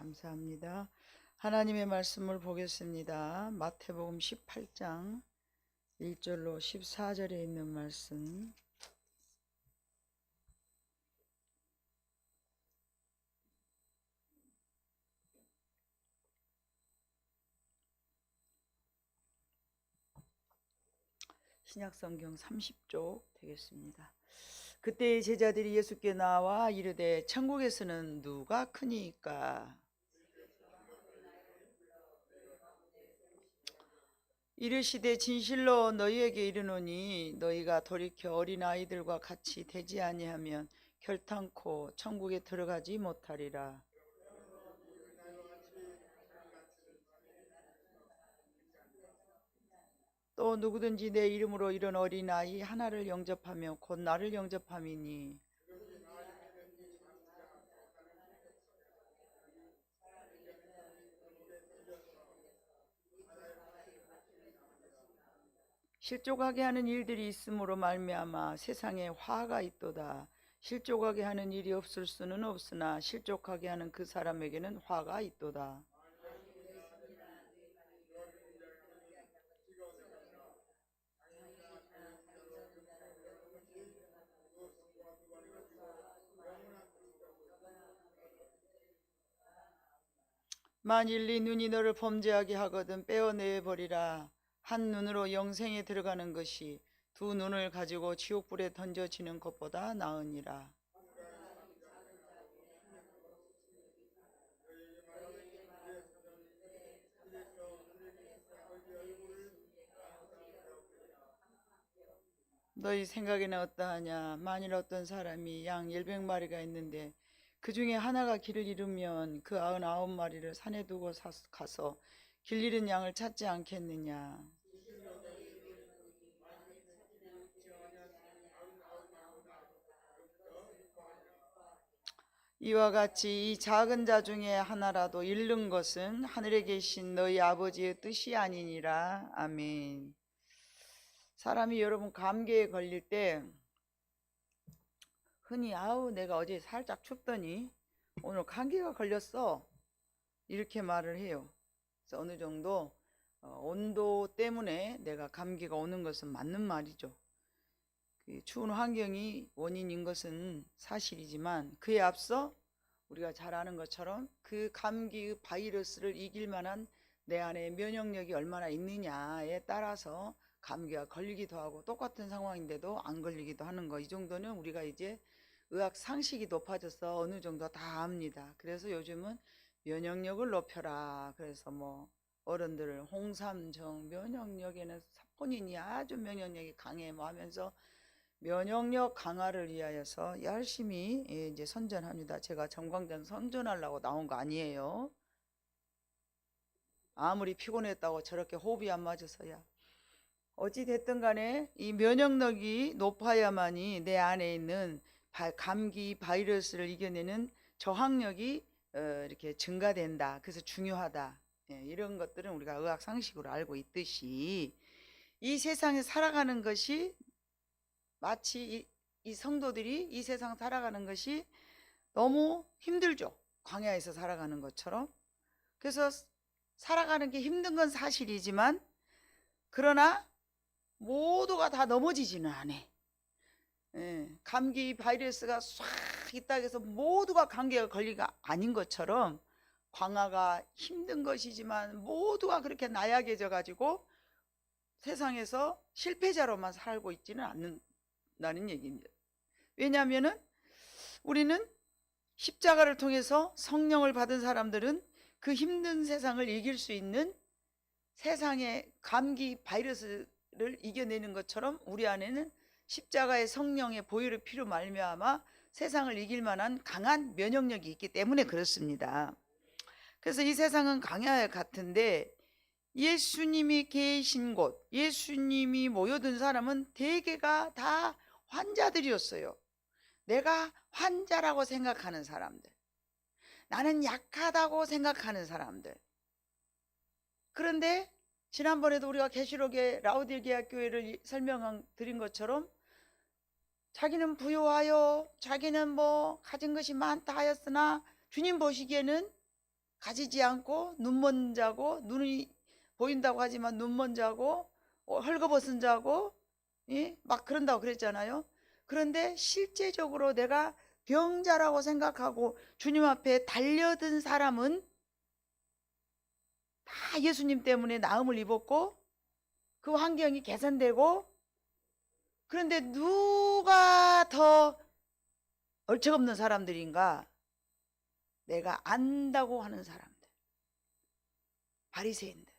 감사합니다. 하나님의 말씀을 보겠습니다. 마태복음 18장 1절로 14절에 있는 말씀. 신약성경 30쪽 되겠습니다. 그때 제자들이 예수께 나와 이르되 천국에서는 누가 크니까? 이르시되 진실로 너희에게 이르노니 너희가 돌이켜 어린아이들과 같이 되지 아니하면 결탄코 천국에 들어가지 못하리라. 또 누구든지 내 이름으로 이런 어린아이 하나를 영접하며 곧 나를 영접함이니 실족하게 하는 일들이 있으므로 말미암아 세상에 화가 있도다. 실족하게 하는 일이 없을 수는 없으나 실족하게 하는 그 사람에게는 화가 있도다. 만일 네 눈이 너를 범죄하게 하거든 빼어내 버리라. 한 눈으로 영생에 들어가는 것이 두 눈을 가지고 지옥불에 던져지는 것보다 나으니라. 너희 생각에는 어떠하냐? 만일 어떤 사람이 양 100마리가 있는데 그 중에 하나가 길을 잃으면 그 99마리를 산에 두고 가서 길 잃은 양을 찾지 않겠느냐? 이와 같이 이 작은 자 중에 하나라도 잃는 것은 하늘에 계신 너희 아버지의 뜻이 아니니라. 아멘. 사람이 여러분 감기에 걸릴 때 흔히 아우 내가 어제 살짝 춥더니 오늘 감기가 걸렸어 이렇게 말을 해요. 그래서 어느 정도 온도 때문에 내가 감기가 오는 것은 맞는 말이죠. 추운 환경이 원인인 것은 사실이지만 그에 앞서 우리가 잘 아는 것처럼 그 감기의 바이러스를 이길 만한 내 안에 면역력이 얼마나 있느냐에 따라서 감기가 걸리기도 하고 똑같은 상황인데도 안 걸리기도 하는 거, 이 정도는 우리가 이제 의학 상식이 높아져서 어느 정도 다 압니다. 그래서 요즘은 면역력을 높여라. 그래서 뭐 어른들을 홍삼정 면역력에는 사포닌이 아주 면역력이 강해 뭐 하면서 면역력 강화를 위하여서 열심히 이제 선전합니다. 제가 정광전 선전하려고 나온 거 아니에요. 아무리 피곤했다고 저렇게 호흡이 안 맞아서야. 어찌 됐든 간에 이 면역력이 높아야만이 내 안에 있는 감기 바이러스를 이겨내는 저항력이 이렇게 증가된다. 그래서 중요하다. 이런 것들은 우리가 의학 상식으로 알고 있듯이 이 세상에 살아가는 것이 마치 이 성도들이 이 세상 살아가는 것이 너무 힘들죠. 광야에서 살아가는 것처럼. 그래서 살아가는 게 힘든 건 사실이지만 그러나 모두가 다 넘어지지는 않아. 감기 바이러스가 싹 있다 해서 모두가 감기가 걸리가 아닌 것처럼 광야가 힘든 것이지만 모두가 그렇게 나약해져 가지고 세상에서 실패자로만 살고 있지는 않는다는 얘기입니다. 왜냐하면은 우리는 십자가를 통해서 성령을 받은 사람들은 그 힘든 세상을 이길 수 있는 세상의 감기 바이러스를 이겨내는 것처럼 우리 안에는 십자가의 성령의 보혈의 피로 말미암아 세상을 이길 만한 강한 면역력이 있기 때문에 그렇습니다. 그래서 이 세상은 광야 같은데 예수님이 계신 곳, 예수님이 모여든 사람은 대개가 다 환자들이었어요. 내가 환자라고 생각하는 사람들, 나는 약하다고 생각하는 사람들. 그런데 지난번에도 우리가 계시록의 라우디게아 교회를 설명드린 것처럼 자기는 부유하여 자기는 뭐 가진 것이 많다 하였으나 주님 보시기에는 가지지 않고 눈먼 자고, 눈이 보인다고 하지만 눈먼 자고, 헐거벗은 자고, 예? 막 그런다고 그랬잖아요. 그런데 실제적으로 내가 병자라고 생각하고 주님 앞에 달려든 사람은 다 예수님 때문에 나음을 입었고 그 환경이 개선되고, 그런데 누가 더 얼척없는 사람들인가? 내가 안다고 하는 사람들, 바리새인들.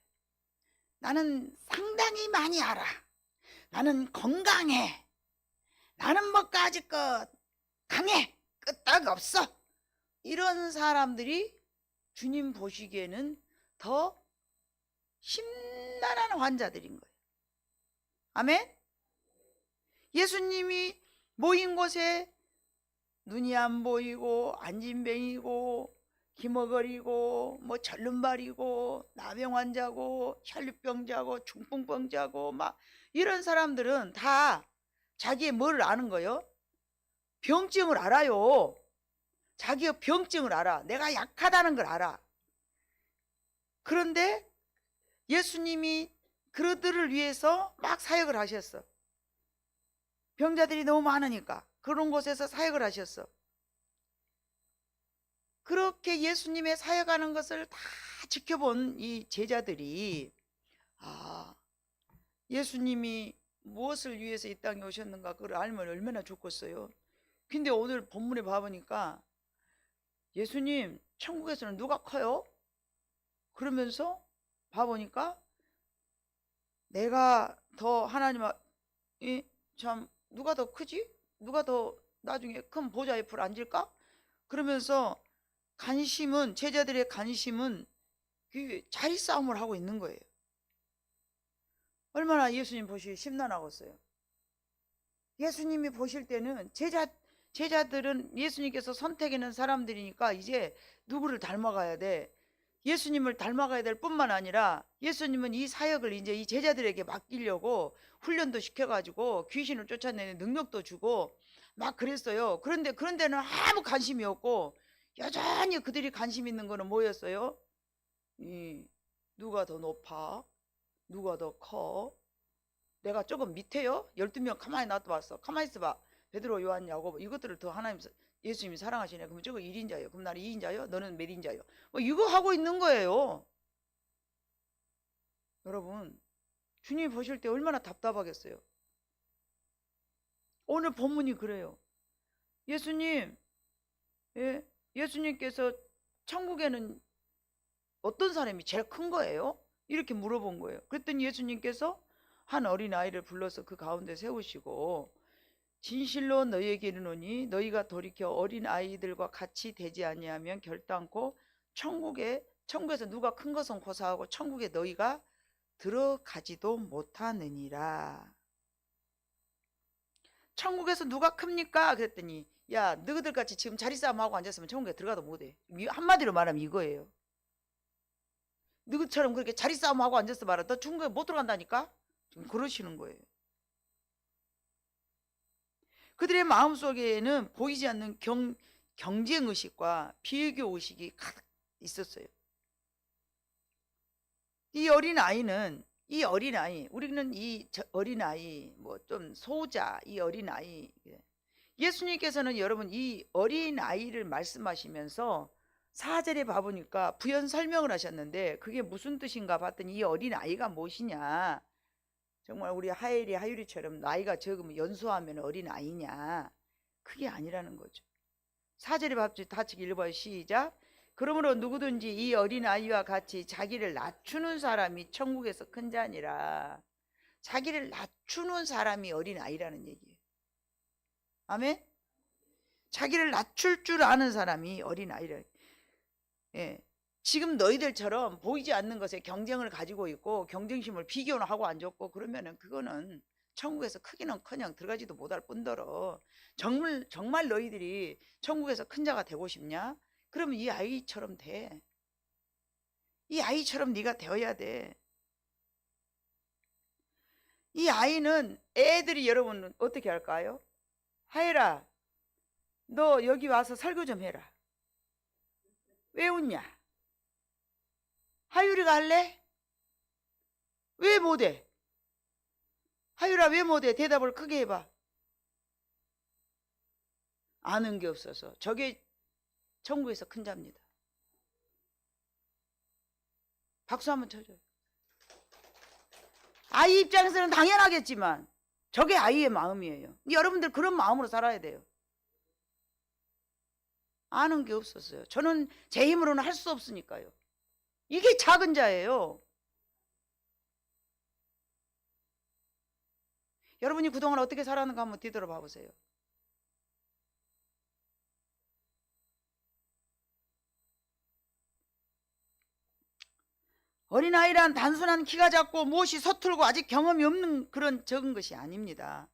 나는 상당히 많이 알아. 나는 건강해. 나는 뭐까짓것 강해. 끄떡 없어. 이런 사람들이 주님 보시기에는 더 심란한 환자들인 거예요. 아멘? 예수님이 모인 곳에 눈이 안 보이고 안진뱅이고 기머거리고 뭐 절름발이고 나병 환자고 혈류병자고 중풍병자고 막 이런 사람들은 다 자기의 뭐를 아는 거예요? 병증을 알아요. 자기의 병증을 알아. 내가 약하다는 걸 알아. 그런데 예수님이 그들을 위해서 막 사역을 하셨어. 병자들이 너무 많으니까 그런 곳에서 사역을 하셨어. 그렇게 예수님의 사역하는 것을 다 지켜본 이 제자들이, 아, 예수님이 무엇을 위해서 이 땅에 오셨는가 그걸 알면 얼마나 좋겠어요. 근데 오늘 본문에 봐보니까 예수님 천국에서는 누가 커요? 그러면서 봐보니까 내가 더 하나님 참 누가 더 크지? 누가 더 나중에 큰 보좌 옆으로 앉을까? 그러면서 관심은, 제자들의 관심은 그 자리 싸움을 하고 있는 거예요. 얼마나 예수님 보시기 심란하겠어요. 예수님이 보실 때는 제자들은 예수님께서 선택해낸 사람들이니까 이제 누구를 닮아가야 돼. 예수님을 닮아가야 될 뿐만 아니라 예수님은 이 사역을 이제 이 제자들에게 맡기려고 훈련도 시켜가지고 귀신을 쫓아내는 능력도 주고 막 그랬어요. 그런데 그런 데는 아무 관심이 없고 여전히 그들이 관심 있는 거는 뭐였어요? 누가 더 높아? 누가 더 커? 내가 조금 밑에요? 12명 가만히 놔둬봤어. 가만히 있어봐. 베드로, 요한, 야고보 이것들을 더 하나님, 예수님이 사랑하시네. 그러면 저거 1인자예요. 그럼 나는 2인자요? 너는 몇 인자요? 뭐 이거 하고 있는 거예요. 여러분, 주님이 보실 때 얼마나 답답하겠어요. 오늘 본문이 그래요. 예수님, 예수님께서 천국에는 어떤 사람이 제일 큰 거예요? 이렇게 물어본 거예요. 그랬더니 예수님께서 한 어린아이를 불러서 그 가운데 세우시고, 진실로 너희에게 이르노니 너희가 돌이켜 어린아이들과 같이 되지 아니하면 결단코 천국에서 누가 큰 것은 고사하고 천국에 너희가 들어가지도 못하느니라. 천국에서 누가 큽니까? 그랬더니 야, 너희들 같이 지금 자리 싸움하고 앉았으면 천국에 들어가도 못해. 한마디로 말하면 이거예요. 너희처럼 그렇게 자리 싸움하고 앉았어 봐라. 너 천국에 못 들어간다니까? 지금 그러시는 거예요. 그들의 마음속에는 보이지 않는 경쟁의식과 비교의식이 가득 있었어요. 이 어린아이, 우리는 이 어린아이, 뭐 좀 소자, 이 어린아이. 예수님께서는 여러분 이 어린아이를 말씀하시면서 4절에 봐보니까 부연 설명을 하셨는데 그게 무슨 뜻인가 봤더니 이 어린아이가 무엇이냐. 정말 우리 하율이처럼 나이가 적으면 연소하면 어린아이냐. 그게 아니라는 거죠. 4절에 밥집 다치 읽어봐요. 시작. 그러므로 누구든지 이 어린아이와 같이 자기를 낮추는 사람이 천국에서 큰 자니라. 자기를 낮추는 사람이 어린아이라는 얘기예요. 아멘? 자기를 낮출 줄 아는 사람이 어린아이라. 예. 지금 너희들처럼 보이지 않는 것에 경쟁을 가지고 있고 경쟁심을 비교는 하고 앉았고 그러면은 그거는 천국에서 크기는커녕 들어가지도 못할 뿐더러 정말 너희들이 천국에서 큰 자가 되고 싶냐? 그러면 이 아이처럼 돼. 이 아이처럼 네가 되어야 돼. 이 아이는 애들이 여러분 어떻게 할까요? 하예라, 너 여기 와서 설교 좀 해라. 왜 웃냐? 하율이가 할래? 왜 못해? 하율아 왜 못해? 대답을 크게 해봐. 아는 게 없어서. 저게 천국에서 큰 자입니다. 박수 한번 쳐줘요. 아이 입장에서는 당연하겠지만 저게 아이의 마음이에요. 여러분들 그런 마음으로 살아야 돼요. 아는 게 없었어요. 저는 제 힘으로는 할 수 없으니까요. 이게 작은 자예요. 여러분이 그동안 어떻게 살았는가 한번 뒤돌아봐 보세요. 어린아이란 단순한 키가 작고 무엇이 서툴고 아직 경험이 없는 그런 적은 것이 아닙니다.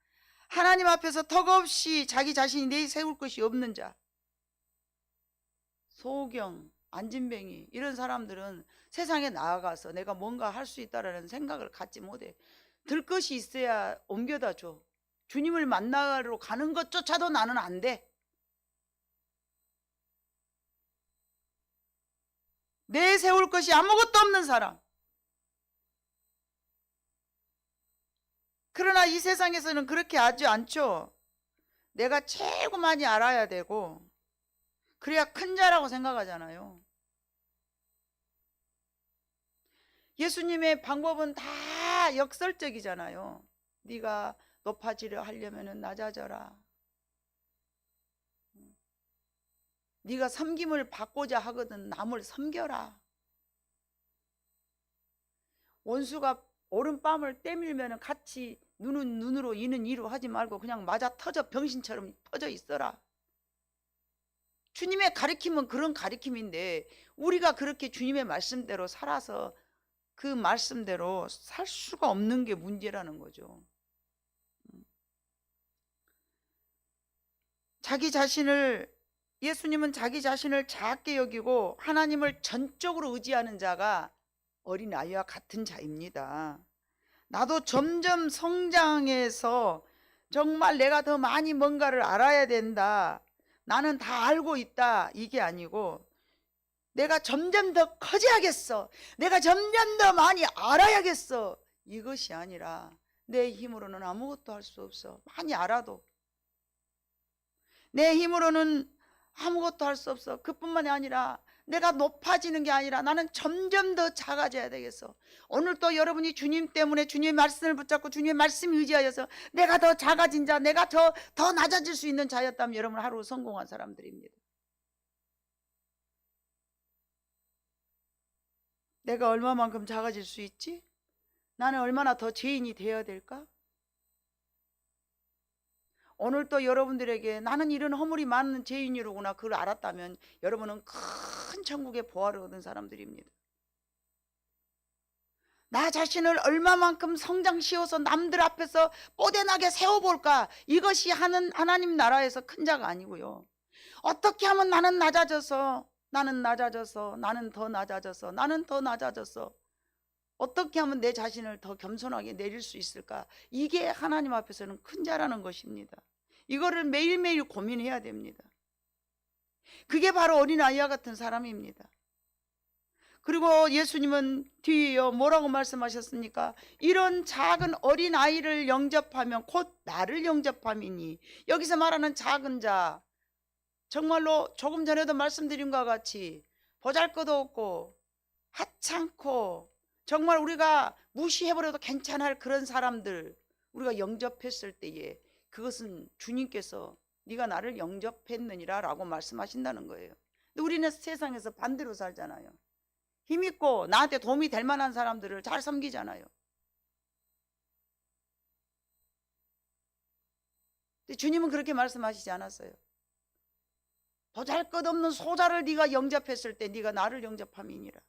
하나님 앞에서 턱없이 자기 자신이 내세울 것이 없는 자, 소경, 안진뱅이 이런 사람들은 세상에 나아가서 내가 뭔가 할 수 있다라는 생각을 갖지 못해. 들 것이 있어야 옮겨다 줘. 주님을 만나러 가는 것조차도 나는 안 돼. 내세울 것이 아무것도 없는 사람. 그러나 이 세상에서는 그렇게 하지 않죠. 내가 최고 많이 알아야 되고 그래야 큰 자라고 생각하잖아요. 예수님의 방법은 다 역설적이잖아요. 네가 높아지려 하려면 낮아져라. 네가 섬김을 받고자 하거든 남을 섬겨라. 원수가 오른뺨을 때밀면 같이 눈은 눈으로 이는 이로 하지 말고 그냥 맞아 터져 병신처럼 퍼져 있어라. 주님의 가르침은 그런 가르침인데 우리가 그렇게 주님의 말씀대로 살아서 그 말씀대로 살 수가 없는 게 문제라는 거죠. 예수님은 자기 자신을 작게 여기고 하나님을 전적으로 의지하는 자가 어린아이와 같은 자입니다. 나도 점점 성장해서 정말 내가 더 많이 뭔가를 알아야 된다. 나는 다 알고 있다. 이게 아니고 내가 점점 더 커져야겠어. 내가 점점 더 많이 알아야겠어. 이것이 아니라 내 힘으로는 아무것도 할 수 없어. 많이 알아도. 내 힘으로는 아무것도 할 수 없어. 그뿐만이 아니라 내가 높아지는 게 아니라 나는 점점 더 작아져야 되겠어. 오늘 또 여러분이 주님 때문에 주님의 말씀을 붙잡고 주님의 말씀 의지하여서 내가 더 작아진 자, 내가 더 낮아질 수 있는 자였다면 여러분 하루 성공한 사람들입니다. 내가 얼마만큼 작아질 수 있지? 나는 얼마나 더 죄인이 되어야 될까? 오늘 또 여러분들에게 나는 이런 허물이 많은 죄인이로구나 그걸 알았다면 여러분은 큰 천국의 보화를 얻은 사람들입니다. 나 자신을 얼마만큼 성장시켜서 남들 앞에서 뽀대나게 세워볼까? 이것이 하나님 나라에서 큰 자가 아니고요. 어떻게 하면 나는 더 낮아져서 어떻게 하면 내 자신을 더 겸손하게 내릴 수 있을까? 이게 하나님 앞에서는 큰 자라는 것입니다. 이거를 매일매일 고민해야 됩니다. 그게 바로 어린아이와 같은 사람입니다. 그리고 예수님은 뒤에요 뭐라고 말씀하셨습니까? 이런 작은 어린아이를 영접하면 곧 나를 영접함이니. 여기서 말하는 작은 자, 정말로 조금 전에도 말씀드린 것과 같이 보잘것도 없고 하찮고 정말 우리가 무시해버려도 괜찮을 그런 사람들 우리가 영접했을 때에 그것은 주님께서 네가 나를 영접했느니라 라고 말씀하신다는 거예요. 근데 우리는 세상에서 반대로 살잖아요. 힘있고 나한테 도움이 될 만한 사람들을 잘 섬기잖아요. 근데 주님은 그렇게 말씀하시지 않았어요. 보잘것없는 소자를 네가 영접했을 때 네가 나를 영접함이니라.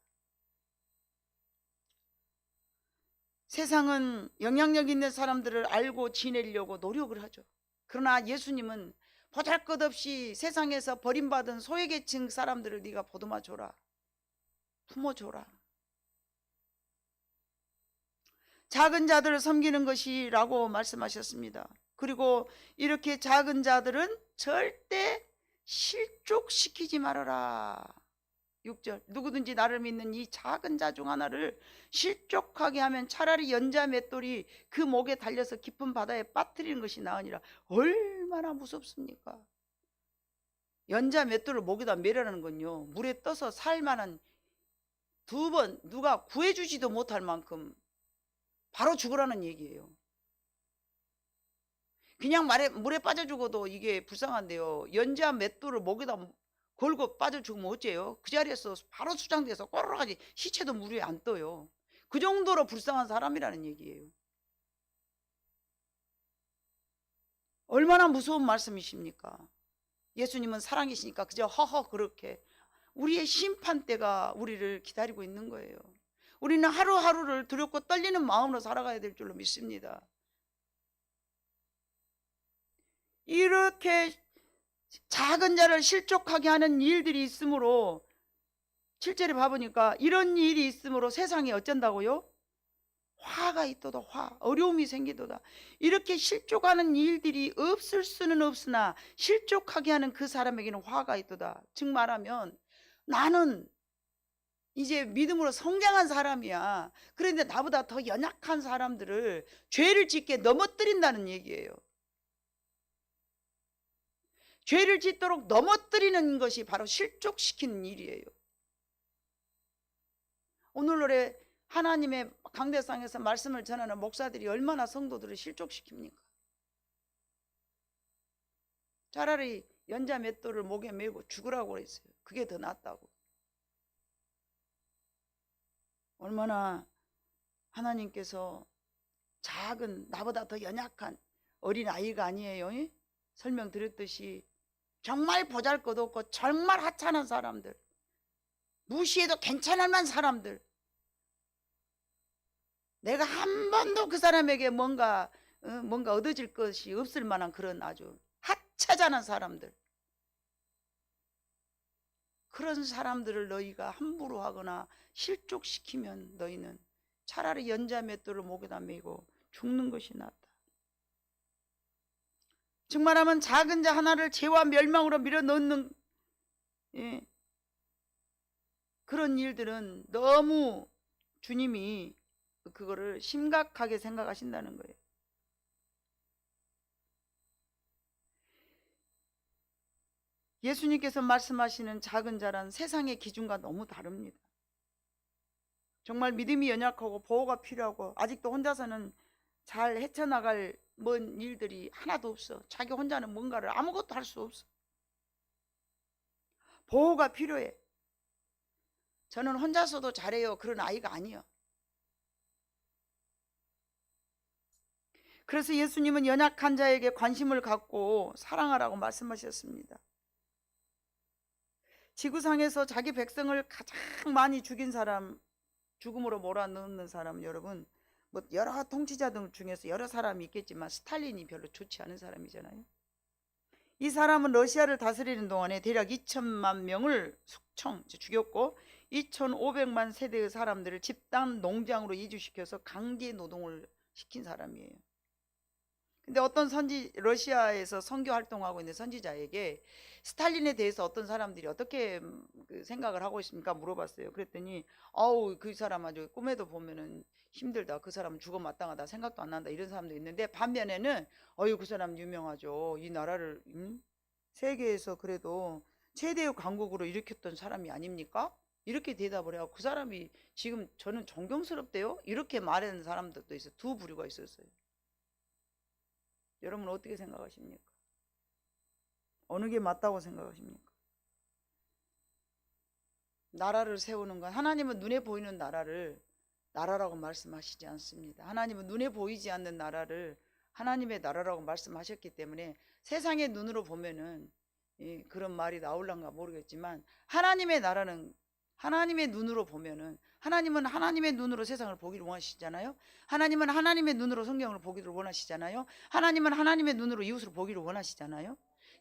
세상은 영향력 있는 사람들을 알고 지내려고 노력을 하죠. 그러나 예수님은 보잘것없이 세상에서 버림받은 소외계층 사람들을 네가 보듬어줘라. 품어줘라. 작은 자들을 섬기는 것이라고 말씀하셨습니다. 그리고 이렇게 작은 자들은 절대 실족시키지 말아라. 6절 누구든지 나를 믿는 이 작은 자 중 하나를 실족하게 하면 차라리 연자 맷돌이 그 목에 달려서 깊은 바다에 빠뜨리는 것이 나으니라. 얼마나 무섭습니까? 연자 맷돌을 목에다 매라는 건요, 물에 떠서 살만한, 2번 누가 구해주지도 못할 만큼 바로 죽으라는 얘기예요. 그냥 물에 빠져 죽어도 이게 불쌍한데요, 연자 맷돌을 목에다 걸고 빠져 죽으면 어째요? 그 자리에서 바로 수장돼서 꼬르륵하지 시체도 물 위에 안 떠요. 그 정도로 불쌍한 사람이라는 얘기예요. 얼마나 무서운 말씀이십니까? 예수님은 사랑이시니까 그저 허허 그렇게 우리의 심판대가 우리를 기다리고 있는 거예요. 우리는 하루하루를 두렵고 떨리는 마음으로 살아가야 될 줄로 믿습니다. 이렇게 작은 자를 실족하게 하는 일들이 있으므로 7절에 봐보니까 이런 일이 있으므로 세상에 어쩐다고요? 화가 있도다. 화, 어려움이 생기도다. 이렇게 실족하는 일들이 없을 수는 없으나 실족하게 하는 그 사람에게는 화가 있도다. 즉 말하면 나는 이제 믿음으로 성장한 사람이야. 그런데 나보다 더 연약한 사람들을 죄를 짓게 넘어뜨린다는 얘기예요. 죄를 짓도록 넘어뜨리는 것이 바로 실족시키는 일이에요. 오늘날에 하나님의 강대상에서 말씀을 전하는 목사들이 얼마나 성도들을 실족시킵니까? 차라리 연자 맷돌을 목에 메고 죽으라고 그랬어요. 그게 더 낫다고. 얼마나 하나님께서 작은 나보다 더 연약한 어린 아이가 아니에요. 설명드렸듯이 정말 보잘것없고 정말 하찮은 사람들, 무시해도 괜찮을 만한 사람들, 내가 한 번도 그 사람에게 뭔가 얻어질 것이 없을 만한 그런 아주 하찮은 사람들, 그런 사람들을 너희가 함부로 하거나 실족시키면 너희는 차라리 연자 맷돌을 목에다 메고 죽는 것이 낫다. 즉 말하면 작은 자 하나를 죄와 멸망으로 밀어넣는 그런 일들은 너무 주님이 그거를 심각하게 생각하신다는 거예요. 예수님께서 말씀하시는 작은 자란 세상의 기준과 너무 다릅니다. 정말 믿음이 연약하고 보호가 필요하고 아직도 혼자서는 잘 헤쳐나갈 뭔 일들이 하나도 없어. 자기 혼자는 뭔가를 아무것도 할 수 없어. 보호가 필요해. 저는 혼자서도 잘해요. 그런 아이가 아니에요. 그래서 예수님은 연약한 자에게 관심을 갖고 사랑하라고 말씀하셨습니다. 지구상에서 자기 백성을 가장 많이 죽인 사람, 죽음으로 몰아넣는 사람은 여러분, 뭐 여러 통치자들 중에서 여러 사람이 있겠지만 스탈린이 별로 좋지 않은 사람이잖아요. 이 사람은 러시아를 다스리는 동안에 대략 2천만 명을 죽였고 2,500만 세대의 사람들을 집단 농장으로 이주시켜서 강제 노동을 시킨 사람이에요. 근데 어떤 러시아에서 선교 활동하고 있는 선지자에게 스탈린에 대해서 어떤 사람들이 어떻게 생각을 하고 있습니까? 물어봤어요. 그랬더니 그 사람 아주 꿈에도 보면은 힘들다. 그 사람은 죽어 마땅하다. 생각도 안 난다. 이런 사람도 있는데 반면에는 그 사람 유명하죠. 이 나라를 세계에서 그래도 최대의 강국으로 일으켰던 사람이 아닙니까? 이렇게 대답을 해요. 그 사람이 지금 저는 존경스럽대요. 이렇게 말하는 사람들도 있어요. 두 부류가 있었어요. 여러분 어떻게 생각하십니까? 어느 게 맞다고 생각하십니까? 나라를 세우는 건 하나님은 눈에 보이는 나라를 나라라고 말씀하시지 않습니다. 하나님은 눈에 보이지 않는 나라를 하나님의 나라라고 말씀하셨기 때문에 세상의 눈으로 보면은 그런 말이 나올란가 모르겠지만 하나님의 나라는 하나님의 눈으로 보면은 하나님은 하나님의 눈으로 세상을 보기를 원하시잖아요. 하나님은 하나님의 눈으로 성경을 보기를 원하시잖아요. 하나님은 하나님의 눈으로 이웃을 보기를 원하시잖아요.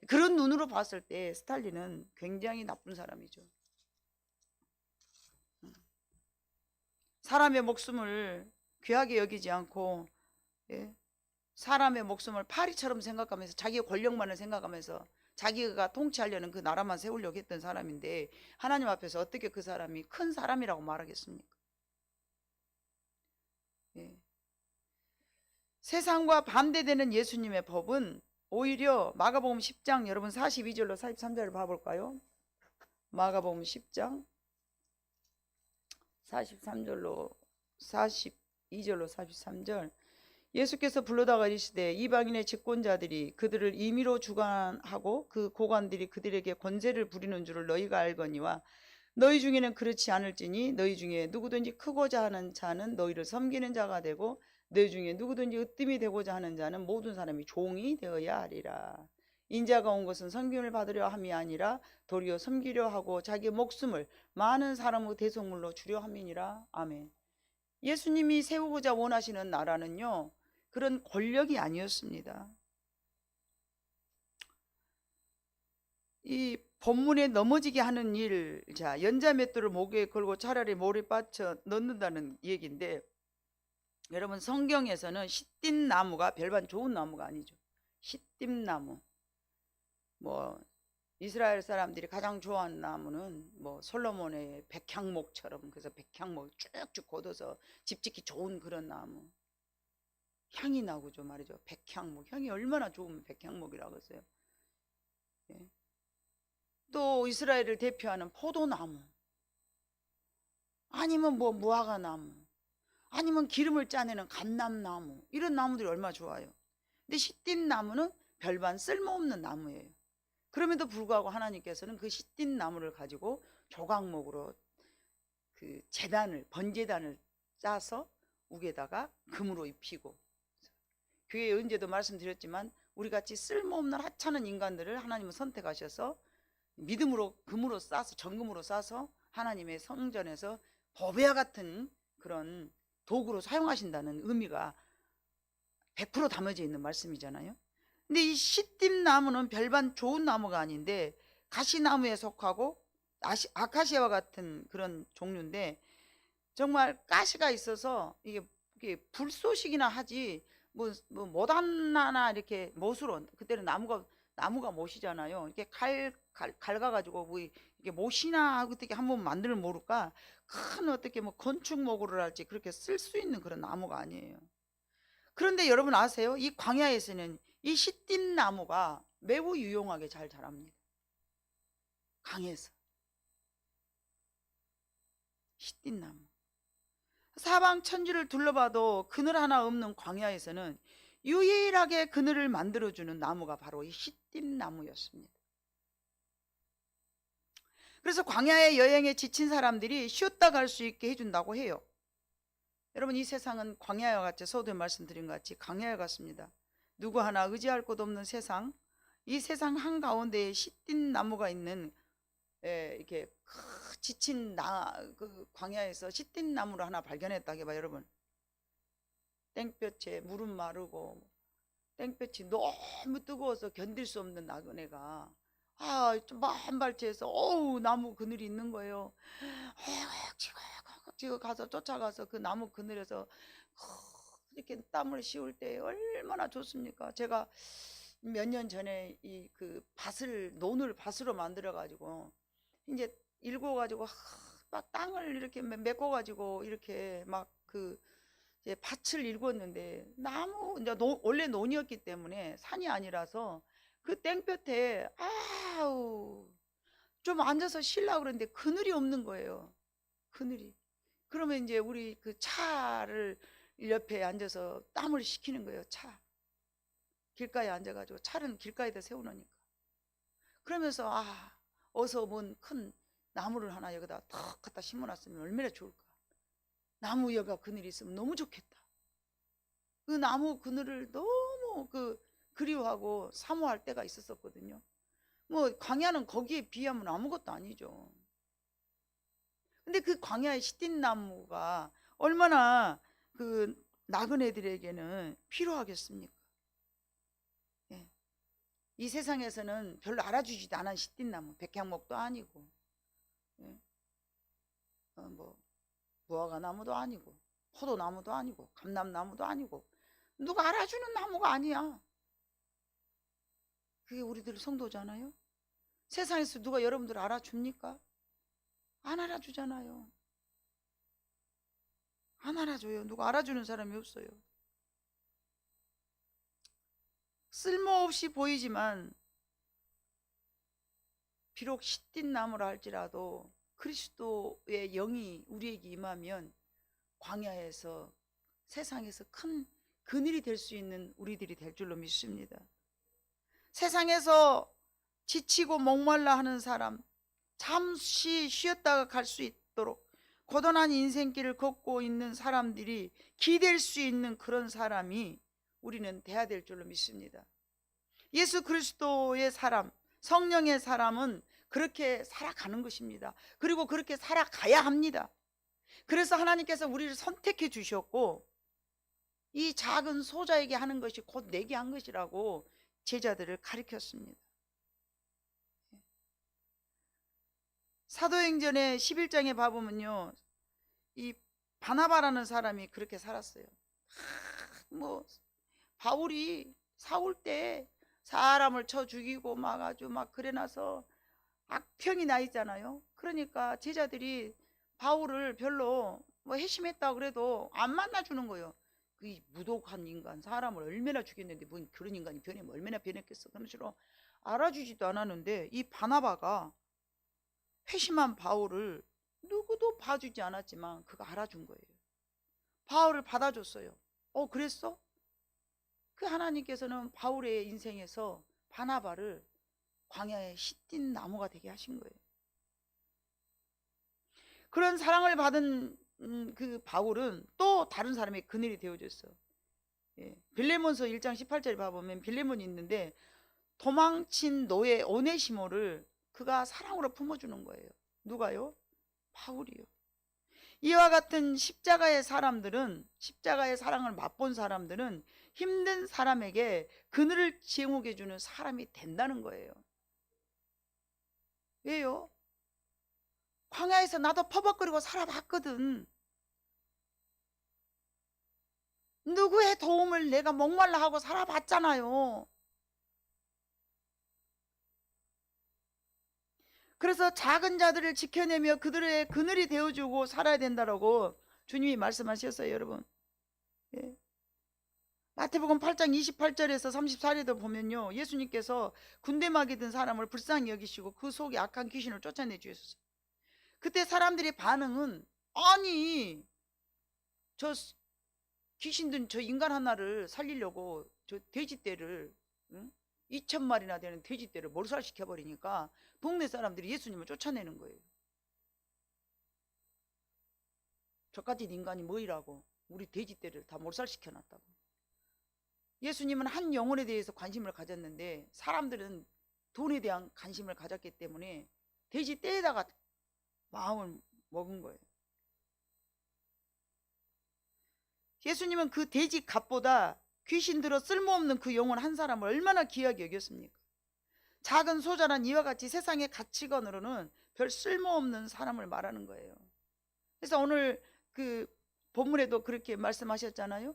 그런 눈으로 봤을 때 스탈린은 굉장히 나쁜 사람이죠. 사람의 목숨을 귀하게 여기지 않고 사람의 목숨을 파리처럼 생각하면서 자기의 권력만을 생각하면서 자기가 통치하려는 그 나라만 세우려고 했던 사람인데 하나님 앞에서 어떻게 그 사람이 큰 사람이라고 말하겠습니까? 예. 세상과 반대되는 예수님의 법은 오히려 마가복음 10장 여러분 42절로 43절을 봐볼까요? 마가복음 10장 43절로 42절로 43절 예수께서 불러다가 이르시되 이방인의 집권자들이 그들을 임의로 주관하고 그 고관들이 그들에게 권세를 부리는 줄을 너희가 알거니와 너희 중에는 그렇지 않을지니 너희 중에 누구든지 크고자 하는 자는 너희를 섬기는 자가 되고 너희 중에 누구든지 으뜸이 되고자 하는 자는 모든 사람이 종이 되어야 하리라. 인자가 온 것은 섬김을 받으려 함이 아니라 도리어 섬기려 하고 자기 목숨을 많은 사람의 대속물로 주려 함이니라. 아멘. 예수님이 세우고자 원하시는 나라는요, 그런 권력이 아니었습니다. 이 본문에 넘어지게 하는 일, 자, 연자맷돌을 목에 걸고 차라리 모래 빠쳐 넣는다는 얘기인데, 여러분 성경에서는 시띠나무가 별반 좋은 나무가 아니죠. 시띠나무. 뭐 이스라엘 사람들이 가장 좋아하는 나무는 뭐 솔로몬의 백향목처럼, 그래서 백향목 쭉쭉 걷어서 집 짓기 좋은 그런 나무. 향이 나고죠 말이죠. 백향목. 향이 얼마나 좋으면 백향목이라고 했어요. 예. 또 이스라엘을 대표하는 포도나무, 아니면 뭐 무화과나무, 아니면 기름을 짜내는 감람나무, 이런 나무들이 얼마나 좋아요. 근데 시띠나무는 별반 쓸모없는 나무예요. 그럼에도 불구하고 하나님께서는 그 시띠나무를 가지고 조각목으로 그 제단을, 번제단을 짜서 욱에다가 금으로 입히고, 교회에 언제도 말씀드렸지만 우리같이 쓸모없는 하찮은 인간들을 하나님은 선택하셔서 믿음으로 금으로 싸서, 정금으로 싸서 하나님의 성전에서 보배와 같은 그런 도구로 사용하신다는 의미가 100% 담아져 있는 말씀이잖아요. 근데 이 시띠나무는 별반 좋은 나무가 아닌데 가시나무에 속하고 아카시아와 같은 그런 종류인데, 정말 가시가 있어서 이게 불쏘시기나 하지 못하나 이렇게 못으로, 그때는 나무가 못이잖아요. 이렇게 갈가가지고 뭐 이게 못이나 하고 어떻게 한번 만들면 모를까, 큰 어떻게 뭐 건축목으로 할지 그렇게 쓸 수 있는 그런 나무가 아니에요. 그런데 여러분 아세요? 이 광야에서는 이 시띠나무가 매우 유용하게 잘 자랍니다. 강에서 시띠나무. 사방 천지를 둘러봐도 그늘 하나 없는 광야에서는 유일하게 그늘을 만들어주는 나무가 바로 이 시띠나무였습니다. 그래서 광야의 여행에 지친 사람들이 쉬었다 갈 수 있게 해준다고 해요. 여러분 이 세상은 광야와 같이, 서두에 말씀드린 것 같이 광야와 같습니다. 누구 하나 의지할 곳 없는 세상, 이 세상 한가운데에 시띠나무가 있는, 이렇게 지친 그 광야에서 시띠나무를 하나 발견했다고 해봐. 여러분 땡볕에 물은 마르고 땡볕이 너무 뜨거워서 견딜 수 없는 나그네가 좀 한 발치에서 나무 그늘이 있는 거예요. 지금 가서 쫓아가서 그 나무 그늘에서 이렇게 땀을 씌울 때 얼마나 좋습니까? 제가 몇 년 전에 이 그 논을 밭으로 만들어 가지고 이제 일궈 가지고 막 땅을 이렇게 메꿔 가지고 이렇게 막 그 이제 밭을 일궜는데, 이제 원래 논이었기 때문에 산이 아니라서 그 땡볕에 좀 앉아서 쉬려고 그러는데 그늘이 없는 거예요. 그늘이. 그러면 이제 우리 그 차를 옆에 앉아서 땀을 식히는 거예요. 차 길가에 앉아가지고, 차는 길가에다 세워놓으니까. 그러면서 어서 뭔 큰 나무를 하나 여기다 탁 갖다 심어놨으면 얼마나 좋을까. 나무 여가 그늘이 있으면 너무 좋겠다. 그 나무 그늘을 너무 그리워하고 사모할 때가 있었거든요. 뭐 광야는 거기에 비하면 아무것도 아니죠. 근데 그 광야의 시띠나무가 얼마나 그 나그네들에게는 필요하겠습니까? 예. 이 세상에서는 별로 알아주지도 않은 시띠나무, 백향목도 아니고, 예. 뭐 무화과나무도 아니고, 포도나무도 아니고, 감람나무도 아니고, 누가 알아주는 나무가 아니야. 그게 우리들 성도잖아요. 세상에서 누가 여러분들 알아줍니까? 안 알아주잖아요. 안 알아줘요. 누가 알아주는 사람이 없어요. 쓸모없이 보이지만 비록 시딘 나무라 할지라도 그리스도의 영이 우리에게 임하면 광야에서 세상에서 큰 그늘이 될 수 있는 우리들이 될 줄로 믿습니다. 세상에서 지치고 목말라 하는 사람, 잠시 쉬었다가 갈 수 있도록 고단한 인생길을 걷고 있는 사람들이 기댈 수 있는 그런 사람이 우리는 돼야 될 줄로 믿습니다. 예수 그리스도의 사람, 성령의 사람은 그렇게 살아가는 것입니다. 그리고 그렇게 살아가야 합니다. 그래서 하나님께서 우리를 선택해 주셨고 이 작은 소자에게 하는 것이 곧 내게 한 것이라고 제자들을 가르쳤습니다. 사도행전의 11장에 봐보면요, 이 바나바라는 사람이 그렇게 살았어요. 바울이 사울 때 사람을 쳐 죽이고 막 아주 막 그래놔서 악평이 나 있잖아요. 그러니까 제자들이 바울을 별로 회심했다 그래도 안 만나주는 거예요. 그 무독한 인간, 사람을 얼마나 죽였는데 뭔 그런 인간이 변하면 얼마나 변했겠어. 그런 식으로 알아주지도 않았는데 이 바나바가 회심한 바울을 누구도 봐주지 않았지만 그가 알아준 거예요. 바울을 받아줬어요. 그랬어? 그 하나님께서는 바울의 인생에서 바나바를 광야에 시딘 나무가 되게 하신 거예요. 그런 사랑을 받은 그 바울은 또 다른 사람의 그늘이 되어줬어. 빌레몬서 1장 18절에 봐보면 빌레몬이 있는데 도망친 노예 오네시모를 그가 사랑으로 품어주는 거예요. 누가요? 바울이요. 이와 같은 십자가의 사람들은, 십자가의 사랑을 맛본 사람들은 힘든 사람에게 그늘을 제공해주는 사람이 된다는 거예요. 왜요? 광야에서 나도 퍼벅거리고 살아봤거든. 누구의 도움을 내가 목말라 하고 살아봤잖아요. 그래서 작은 자들을 지켜내며 그들의 그늘이 되어주고 살아야 된다라고 주님이 말씀하셨어요, 여러분. 예. 마태복음 8장 28절에서 34절에도 보면요, 예수님께서 군대막이 든 사람을 불쌍히 여기시고 그 속에 악한 귀신을 쫓아내 주셨어요. 그때 사람들의 반응은 아니 저 귀신 든 저 인간 하나를 살리려고 저 돼지떼를 2,000마리나 되는 돼지떼를 몰살시켜버리니까 동네 사람들이 예수님을 쫓아내는 거예요. 저까지 인간이 뭐이라고 우리 돼지떼를 다 몰살시켜놨다고. 예수님은 한 영혼에 대해서 관심을 가졌는데 사람들은 돈에 대한 관심을 가졌기 때문에 돼지떼에다가 마음을 먹은 거예요. 예수님은 그 돼지 값보다 귀신 들어 쓸모없는 그 영혼 한 사람을 얼마나 귀하게 여겼습니까? 작은 소자란 이와 같이 세상의 가치관으로는 별 쓸모없는 사람을 말하는 거예요. 그래서 오늘 그 본문에도 그렇게 말씀하셨잖아요.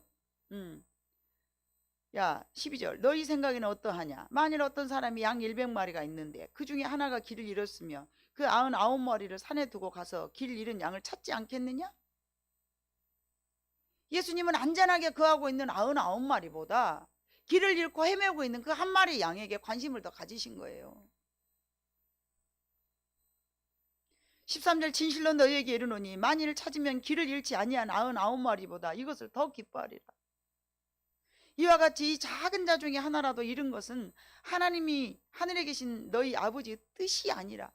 야 12절 너희 생각에는 어떠하냐? 만일 어떤 사람이 양 100마리가 있는데 그 중에 하나가 길을 잃었으며 그 99마리를 산에 두고 가서 길 잃은 양을 찾지 않겠느냐? 예수님은 안전하게 거하고 있는 99마리보다 길을 잃고 헤매고 있는 그 한 마리 양에게 관심을 더 가지신 거예요. 13절 진실로 너희에게 이르노니 만일 찾으면 길을 잃지 아니한 99마리보다 이것을 더 기뻐하리라. 이와 같이 이 작은 자 중에 하나라도 잃은 것은 하나님이 하늘에 계신 너희 아버지의 뜻이 아니라,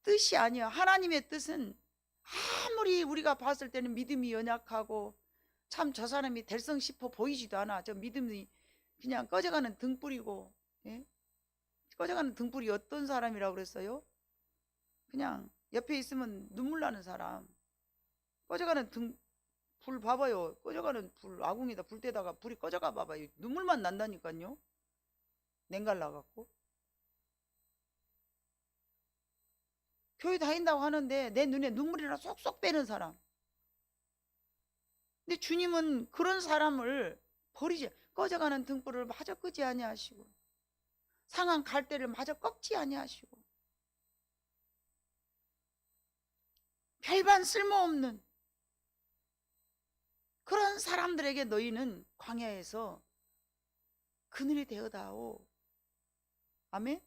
뜻이 아니야. 하나님의 뜻은 아무리 우리가 봤을 때는 믿음이 연약하고 참 저 사람이 될성 싶어 보이지도 않아. 저 믿음이 그냥 꺼져가는 등불이고, 예? 꺼져가는 등불이 어떤 사람이라고 그랬어요? 그냥 옆에 있으면 눈물 나는 사람. 꺼져가는 불 봐봐요. 꺼져가는 불, 아궁이다 불 때다가 불이 꺼져가 봐봐요. 눈물만 난다니까요. 냉갈라갖고. 교회 다닌다고 하는데 내 눈에 눈물이나 쏙쏙 빼는 사람. 근데 주님은 그런 사람을 버리지, 꺼져가는 등불을 마저 끄지 아니하시고 상한 갈대를 마저 꺾지 아니하시고 별반 쓸모없는 그런 사람들에게 너희는 광야에서 그늘이 되어다오. 아멘.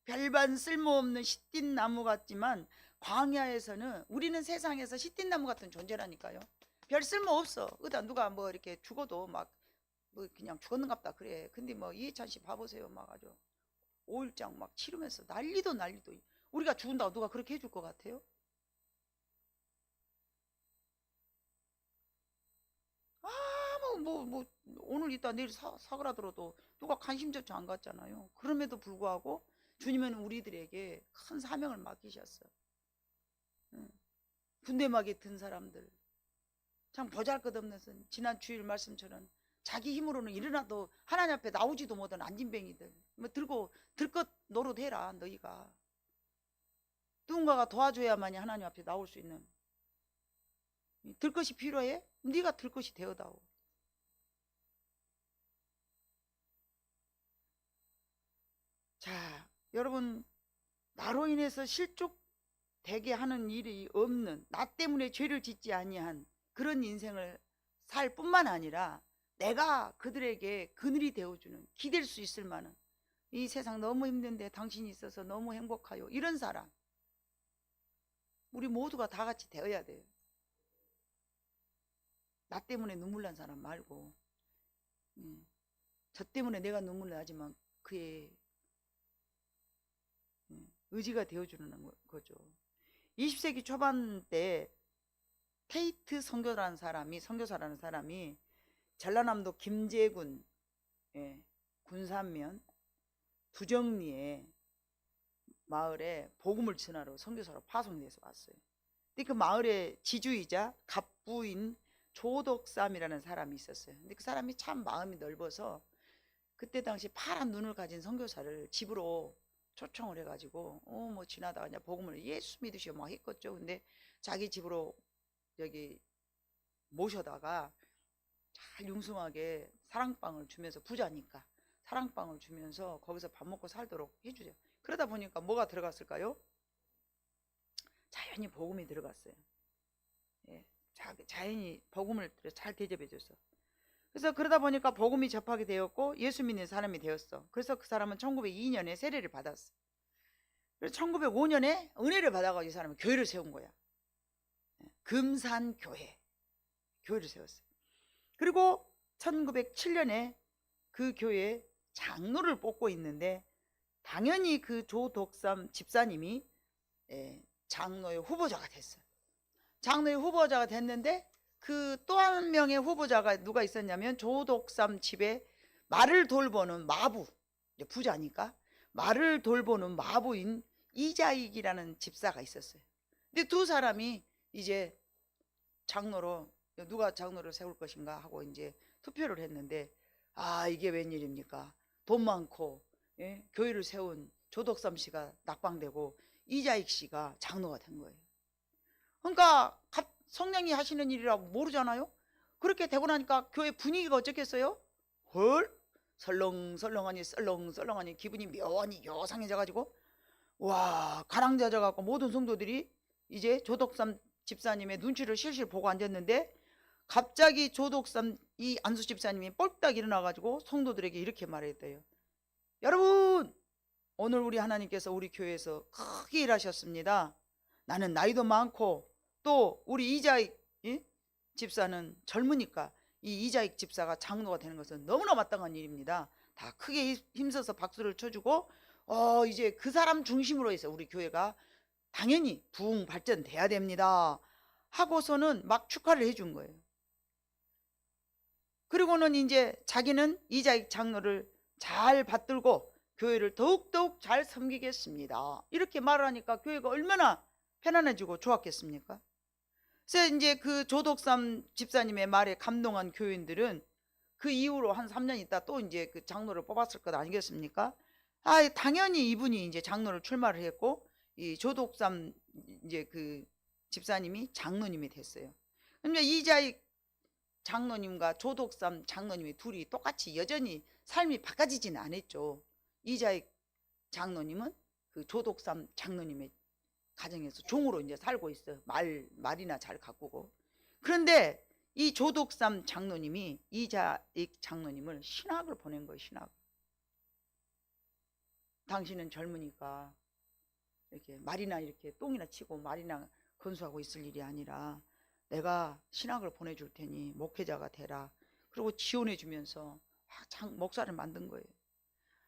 별반 쓸모없는 시띠 나무 같지만 광야에서는 우리는 세상에서 시띠 나무 같은 존재라니까요. 별 쓸모 없어. 그다 누가 뭐 이렇게 죽어도 막 뭐 그냥 죽었는갑다 그래. 근데 뭐 이해찬 씨 봐보세요. 막 아주 5일장 막 치르면서 난리도. 우리가 죽은다고 누가 그렇게 해줄 것 같아요? 뭐 오늘 있다 내일 사그라들어도 누가 관심조차 안 갖잖아요. 그럼에도 불구하고 주님은 우리들에게 큰 사명을 맡기셨어요. 군대막이 든 사람들, 참 보잘것없는 지난 주일 말씀처럼 자기 힘으로는 일어나도 하나님 앞에 나오지도 못한 안진뱅이들, 뭐 들것 노릇해라. 너희가 누군가가 도와줘야만이 하나님 앞에 나올 수 있는. 들 것이 필요해? 네가 들 것이 되어다오. 자, 여러분, 나로 인해서 실족되게 하는 일이 없는, 나 때문에 죄를 짓지 아니한 그런 인생을 살 뿐만 아니라 내가 그들에게 그늘이 되어주는, 기댈 수 있을 만한, 이 세상 너무 힘든데 당신이 있어서 너무 행복하요, 이런 사람 우리 모두가 다 같이 되어야 돼요. 나 때문에 눈물 난 사람 말고, 저 때문에 내가 눈물 나지만 그의 의지가 되어주는 거죠. 20세기 초반 때 테이트 선교사라는 사람이 전라남도 김제군 군산면 두정리에 마을에 복음을 전하러 선교사로 파송이 돼서 왔어요. 근데 그 마을의 지주이자 갑부인 조덕삼이라는 사람이 있었어요. 근데 그 사람이 참 마음이 넓어서 그때 당시 파란 눈을 가진 선교사를 집으로 초청을 해가지고 뭐 지나다가 그냥 복음을 예수 믿으시오 막 했겠죠. 근데 자기 집으로 여기 모셔다가 잘 융숭하게 사랑방을 주면서, 부자니까 사랑방을 주면서 거기서 밥 먹고 살도록 해주죠. 그러다 보니까 뭐가 들어갔을까요? 자연히 복음이 들어갔어요. 자연히 복음을 잘 대접해줬어. 그래서 그러다 보니까 복음이 접하게 되었고 예수 믿는 사람이 되었어. 그래서 그 사람은 1902년에 세례를 받았어. 그래서 1905년에 은혜를 받아가지고 이 사람은 교회를 세운 거야. 금산교회, 교회를 세웠어요. 그리고 1907년에 그 교회에 장로를 뽑고 있는데 당연히 그 조덕삼 집사님이 장로의 후보자가 됐어요. 장로의 후보자가 됐는데 그 또 한 명의 후보자가 누가 있었냐면 조덕삼 집에 말을 돌보는 마부, 부자니까 말을 돌보는 마부인 이자익이라는 집사가 있었어요. 근데 두 사람이 이제 장로로, 누가 장로를 세울 것인가 하고 이제 투표를 했는데, 이게 웬일입니까? 돈 많고 교회를 세운 조덕삼 씨가 낙방되고 이자익 씨가 장로가 된 거예요. 그러니까 성령이 하시는 일이라고 모르잖아요. 그렇게 되고 나니까 교회 분위기가 어쩌겠어요? 헐, 설렁설렁하니 기분이 묘하니 요상해져 가지고 와, 가랑져져 갖고 모든 성도들이 이제 조덕삼 집사님의 눈치를 실실 보고 앉았는데, 갑자기 조덕삼 이 안수 집사님이 뻘딱 일어나 가지고 성도들에게 이렇게 말했대요. 여러분, 오늘 우리 하나님께서 우리 교회에서 크게 일하셨습니다. 나는 나이도 많고 또 우리 이자익 집사는 젊으니까 이 이자익 집사가 장로가 되는 것은 너무나 마땅한 일입니다. 다 크게 힘써서 박수를 쳐주고 이제 그 사람 중심으로 해서 우리 교회가 당연히 부흥 발전돼야 됩니다 하고서는 막 축하를 해준 거예요. 그리고는 이제 자기는 이자익 장로를 잘 받들고 교회를 더욱더욱 잘 섬기겠습니다 이렇게 말을 하니까 교회가 얼마나 편안해지고 좋았겠습니까? 그래서 이제 그 조덕삼 집사님의 말에 감동한 교인들은 그 이후로 한 3년 있다 또 이제 그 장로를 뽑았을 것 아니겠습니까? 당연히 이분이 이제 장로를 출마를 했고 이 조덕삼 이제 그 집사님이 장로님이 됐어요. 근데 이자익 장로님과 조덕삼 장로님이 둘이 똑같이 여전히 삶이 바꿔지지는 않았죠. 이자익 장로님은 그 조독삼 장로님의 가정에서 종으로 이제 살고 있어요. 말이나 잘 가꾸고. 그런데 이 조독삼 장로님이 이자익 장로님을 신학을 보낸 거예요. 신학. 당신은 젊으니까 이렇게 말이나 이렇게 똥이나 치고 말이나 건수하고 있을 일이 아니라 내가 신학을 보내줄 테니 목회자가 되라. 그리고 지원해 주면서 목사를 만든 거예요.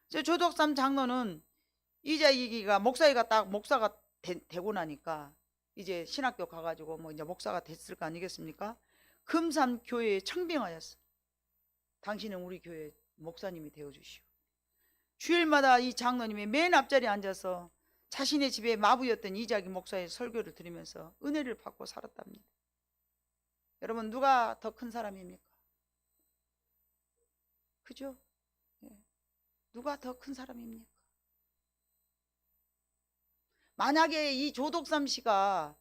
조독삼 장로는 이자익이가 목사가 되고 나니까 이제 신학교 가가지고 뭐 이제 목사가 됐을 거 아니겠습니까? 금삼교회에 청빙하였어. 당신은 우리 교회 목사님이 되어주시오. 주일마다 이 장로님이 맨 앞자리에 앉아서 자신의 집에 마부였던 이자익 목사의 설교를 들으면서 은혜를 받고 살았답니다. 여러분, 누가 더 큰 사람입니까? 그죠? 누가 더 큰 사람입니까? 만약에 이 조독삼 씨가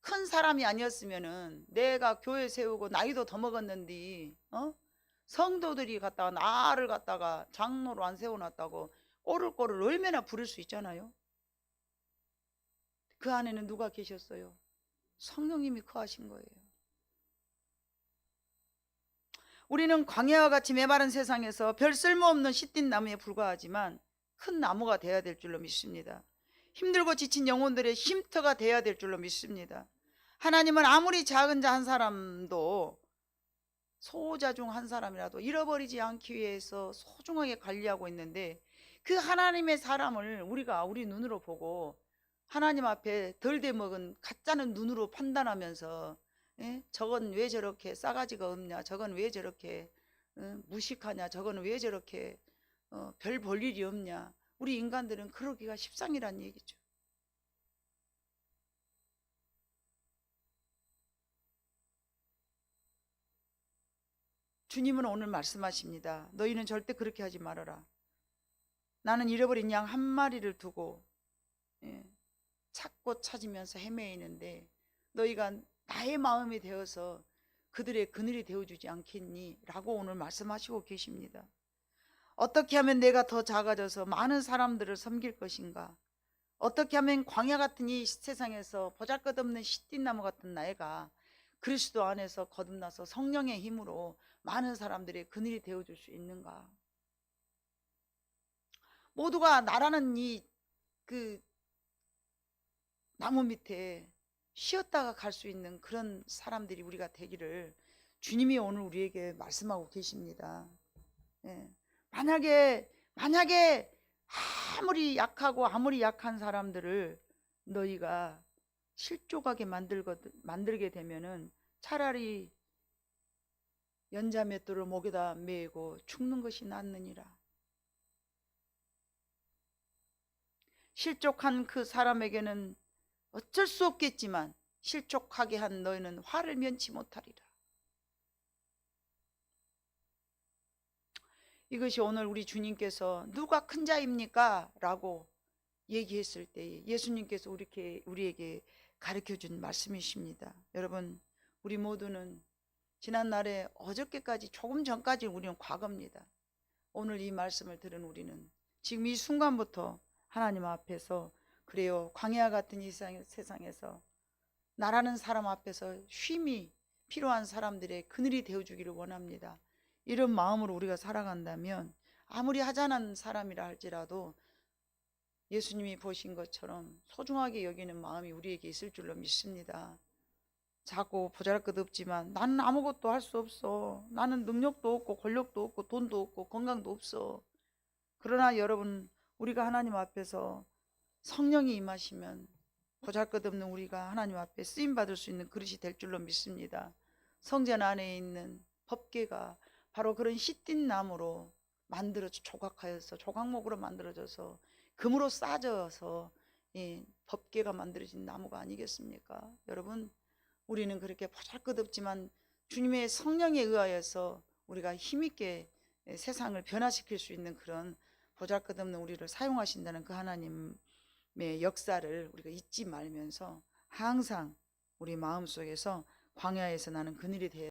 큰 사람이 아니었으면은 내가 교회 세우고 나이도 더 먹었는데 성도들이 갖다가 나를 갖다가 장로로 안 세워놨다고 꼬를 얼마나 부를 수 있잖아요. 그 안에는 누가 계셨어요? 성령님이 거하신 거예요. 우리는 광야와 같이 메마른 세상에서 별 쓸모없는 시띤 나무에 불과하지만 큰 나무가 돼야 될 줄로 믿습니다. 힘들고 지친 영혼들의 쉼터가 돼야 될 줄로 믿습니다. 하나님은 아무리 작은 자 한 사람도 소자 중 한 사람이라도 잃어버리지 않기 위해서 소중하게 관리하고 있는데 그 하나님의 사람을 우리 눈으로 보고 하나님 앞에 덜 돼먹은 가짜는 눈으로 판단하면서 저건 왜 저렇게 싸가지가 없냐, 저건 왜 저렇게 무식하냐, 저건 왜 저렇게 별 볼 일이 없냐. 우리 인간들은 그러기가 십상이란 얘기죠. 주님은 오늘 말씀하십니다. 너희는 절대 그렇게 하지 말아라. 나는 잃어버린 양 한 마리를 두고 찾고 찾으면서 헤매이는데 너희가 나의 마음이 되어서 그들의 그늘이 되어주지 않겠니? 라고 오늘 말씀하시고 계십니다. 어떻게 하면 내가 더 작아져서 많은 사람들을 섬길 것인가? 어떻게 하면 광야 같은 이 세상에서 보잘것없는 시띠나무 같은 나이가 그리스도 안에서 거듭나서 성령의 힘으로 많은 사람들의 그늘이 되어줄 수 있는가? 모두가 나라는 그 나무 밑에 쉬었다가 갈 수 있는 그런 사람들이 우리가 되기를 주님이 오늘 우리에게 말씀하고 계십니다. 만약에 아무리 약하고 아무리 약한 사람들을 너희가 실족하게 만들게 되면은 차라리 연자맷돌을 목에다 메고 죽는 것이 낫느니라. 실족한 그 사람에게는 어쩔 수 없겠지만 실족하게 한 너희는 화를 면치 못하리라. 이것이 오늘 우리 주님께서 누가 큰 자입니까? 라고 얘기했을 때 예수님께서 우리에게 가르쳐준 말씀이십니다. 여러분, 우리 모두는 지난날에 어저께까지 조금 전까지 우리는 과거입니다. 오늘 이 말씀을 들은 우리는 지금 이 순간부터 하나님 앞에서 그래요, 광야 같은 이 세상에서 나라는 사람 앞에서 쉼이 필요한 사람들의 그늘이 되어주기를 원합니다. 이런 마음으로 우리가 살아간다면 아무리 하찮은 사람이라 할지라도 예수님이 보신 것처럼 소중하게 여기는 마음이 우리에게 있을 줄로 믿습니다. 작고 보잘것없지만 나는 아무것도 할 수 없어. 나는 능력도 없고 권력도 없고 돈도 없고 건강도 없어. 그러나 여러분, 우리가 하나님 앞에서 성령이 임하시면 보잘것없는 우리가 하나님 앞에 쓰임받을 수 있는 그릇이 될 줄로 믿습니다. 성전 안에 있는 법궤가 바로 그런 시띤 나무로 만들어져 조각하여서 조각목으로 만들어져서 금으로 싸져서 법궤가 만들어진 나무가 아니겠습니까? 여러분, 우리는 그렇게 보잘것없지만 주님의 성령에 의하여서 우리가 힘있게 세상을 변화시킬 수 있는 그런 보잘것없는 우리를 사용하신다는 그 하나님의 역사를 우리가 잊지 말면서 항상 우리 마음속에서 광야에서 나는 그늘이 되어